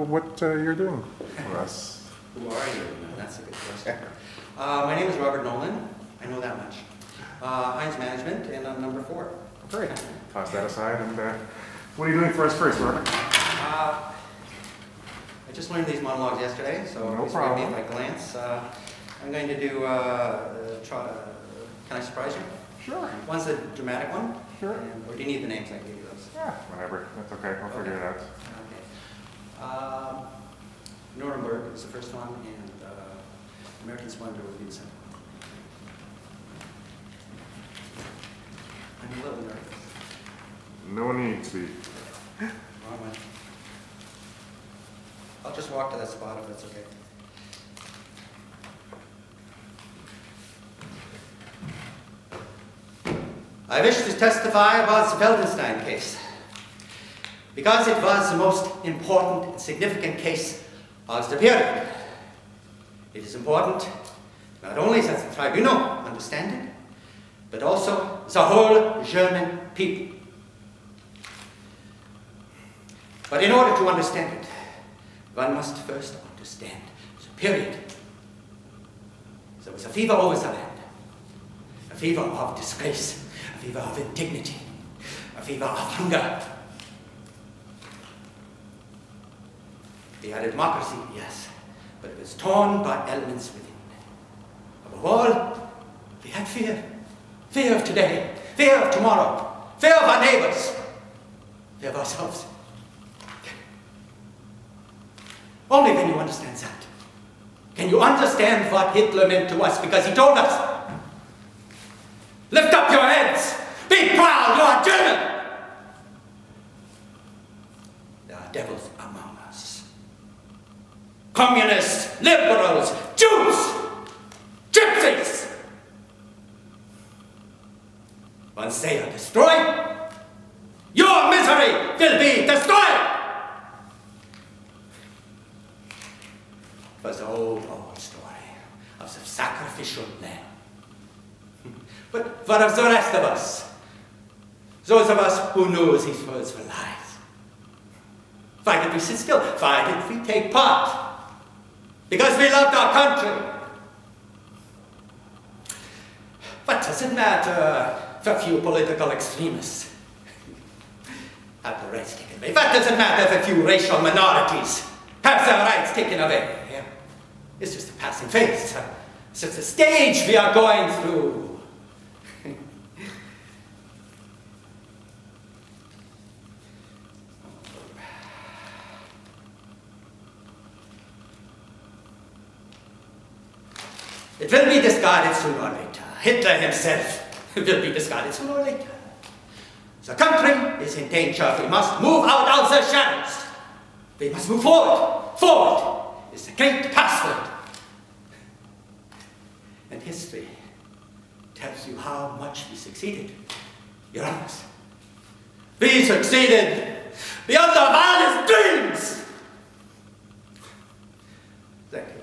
what you're doing for us. Who are you? That's a good question. My name is Robert Nolan. I know that much. Heinz Management, and I'm number 4. Great. Toss that aside, and what are you doing for us first, Robert? I just learned these monologues yesterday, so no please forgive me if I glance. I'm going to do, can I surprise you? Sure. One's a dramatic one. Sure. Or do you need the names? I can give you those. Yeah, whatever. That's okay. I'll figure it out. Okay. Nuremberg is the first one, and American Splendor would be the second one. I'm a little nervous. No need to be. Wrong one. I'll just walk to that spot if that's okay. I wish to testify about the Feldenstein case, because it was the most important and significant case of the period. It is important not only that the tribunal understand it, but also the whole German people. But in order to understand it, one must first understand the period. There was a fever over the land, a fever of disgrace, a fever of indignity, a fever of hunger. We had a democracy, yes, but it was torn by elements within. Above all, we had fear. Fear of today, fear of tomorrow, fear of our neighbors, fear of ourselves. Only when you understand that can you understand what Hitler meant to us, because he told us, lift up your heads, be proud, you are German. There are devils among us. Communists, liberals, Jews, gypsies. Once they are destroyed, your misery will be destroyed. It was the old story of the sacrificial lamb. But what of the rest of us? Those of us who knew these words were lies. Why did we sit still? Why did we take part? Because we loved our country. What does it matter if a few political extremists have the rights taken away? What does it matter if a few racial minorities have their rights taken away? It's just a passing phase. It's just a stage we are going through. It will be discarded sooner or later. Hitler himself will be discarded sooner or later. The country is in danger. We must move out of the shadows. We must move forward. Forward is the great password. And history tells you how much we succeeded. Your Honors. We succeeded beyond our wildest dreams. Thank you.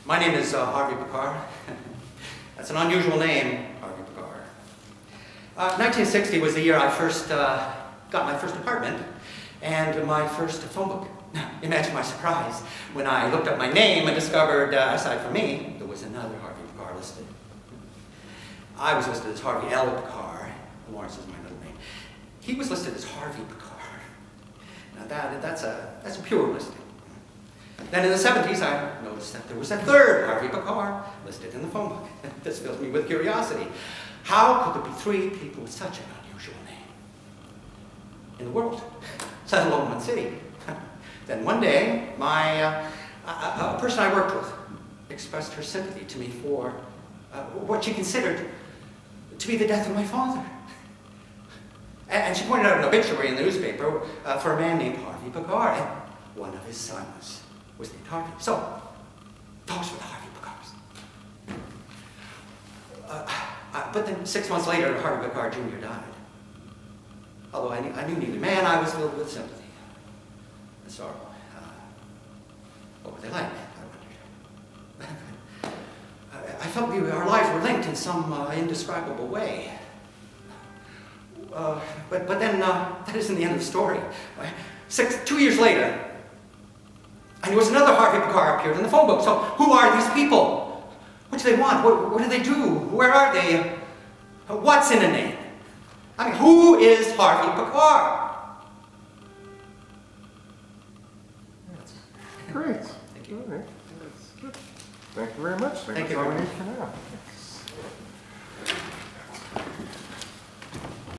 My name is Harvey Picard. That's an unusual name, Harvey Picard. 1960 was the year I first got my first apartment and my first phone book. Now, imagine my surprise when I looked up my name and discovered, aside from me, there was another Harvey Picard listed. I was listed as Harvey L. Picard. Lawrence is my middle name. He was listed as Harvey Picard. Now that's a pure listing. Then in the 70s, I noticed that there was a third Harvey Picard listed in the phone book. This filled me with curiosity. How could there be 3 people with such an unusual name in the world, let alone one city? Then one day, a person I worked with expressed her sympathy to me for what she considered to be the death of my father. And she pointed out an obituary in the newspaper for a man named Harvey Picard, and one of his sons was named Harvey. So, those were the Harvey Picards. But then 6 months later, Harvey Picard Jr. died. Although I knew neither man, I was filled with sympathy and sorrow. What were they like, I wondered. I felt our lives were linked in some indescribable way. But then, that isn't the end of the story. 2 years later, and there was another Harvey Picard appeared in the phone book. So, who are these people? What do they want? What do they do? Where are they? What's in a name? I mean, who is Harvey Picard? Great. Thank you. All right. That's good. Thank you very much. Thank you That's all very we much. need for now.